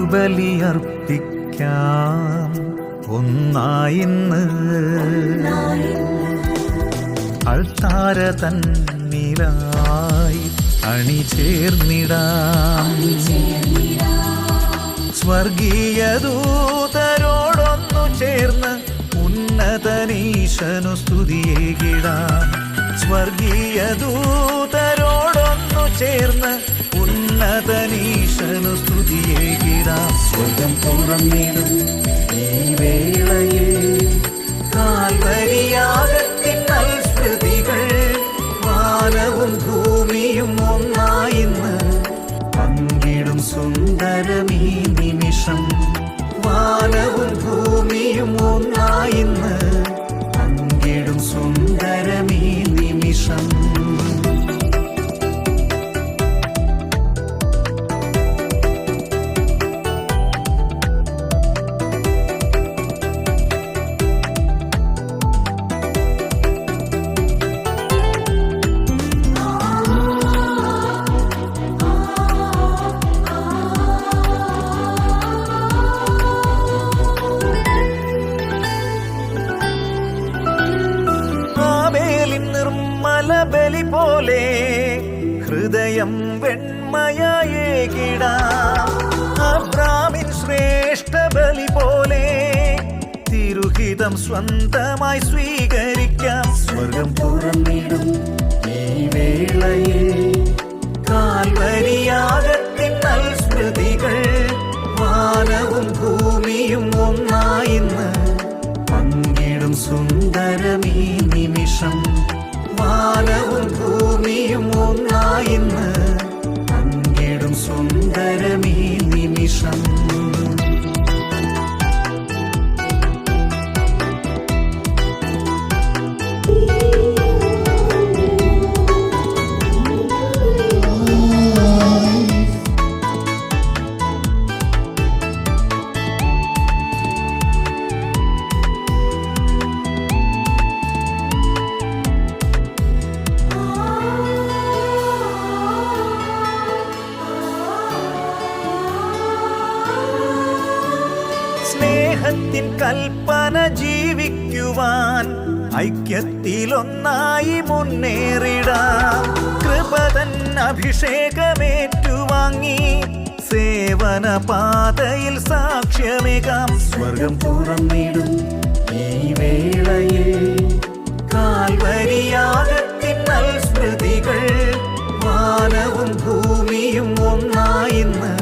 തിരുബലിയർപ്പിക്കാം ഒന്നായിന്ന്. അൾത്താര തന്നിലായി അണിചേർന്നിടാം. സ്വർഗീയ ദൂതരോടൊന്നു ചേർന്ന് ഉന്നതനീശനു സ്തുതിയേകിടാം. സ്വർഗീയ ദൂതരോടൊന്നു ചേർന്ന് ഉന്നതനീശനു സ്തുതിയേകിടാം. സ്വർഗം തുറന്നിടും ഈ വേളയിൽ കാൽവരിയാഗത്തിൻ സ്മൃതികൾ. വാനവും ഭൂമിയും ഒന്നായിന്ന് പങ്കിടും സുന്ദരമീ നിമിഷം. വാനവും ഭൂമിയും ഒന്നായിന്ന് പങ്കിടും സുന്ദരമീ നിമിഷം. ബലി പോലെ ഹൃദയം വെണ്മയേകിടാം. അബ്രാമിൻ ശ്രേഷ്ഠ ബലി പോലെ തിരുഹിതം സ്വന്തമായി സ്വീകരിക്കാം. സ്വർഗം തുറന്നിടും ഈ വേളയിൽ കാൽവരിയാഗത്തിൻ സ്മൃതികൾ. വാനവും ഭൂമിയും ഒന്നായിന്ന് പങ്കിടും സുന്ദരമീ നിമിഷം. വാനവും ഭൂമിയും ഒന്നായിന്ന് പങ്കിടും സുന്ദരമീ നിമിഷം. സ്നേഹത്തിൻ കൽപ്പന ജീവിക്കുവാൻ ഐക്യത്തിലൊന്നായി മുന്നേറിടാം. കൃപതൻ അഭിഷേകമേറ്റുവാങ്ങി സേവന പാതയിൽ സാക്ഷ്യമേകാം. സ്വർഗം തുറന്നിടും ഈ വേളയിൽ കാൽവരിയാഗത്തിൻ സ്മൃതികൾ. വാനവും ഭൂമിയും ഒന്നായിന്ന്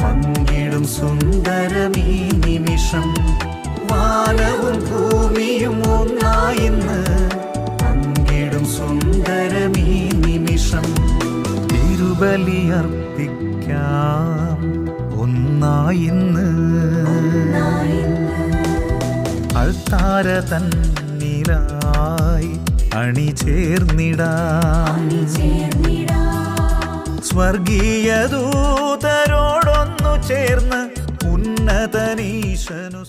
പങ്കിടും സുന്ദരമീ നിമിഷം. വാനവും ഭൂമിയും ഒന്നായിന്ന് പങ്കിടും സുന്ദരമീ നിമിഷം. തിരുബലിയർപ്പിക്കാം ഒന്നായിന്ന്. അൾത്താര തന്നിലായി അണിചേർന്നിടാം. സ്വർഗീയ ദൂതരോടൊന്നു ചേർന്ന് ഉന്നതനീശനു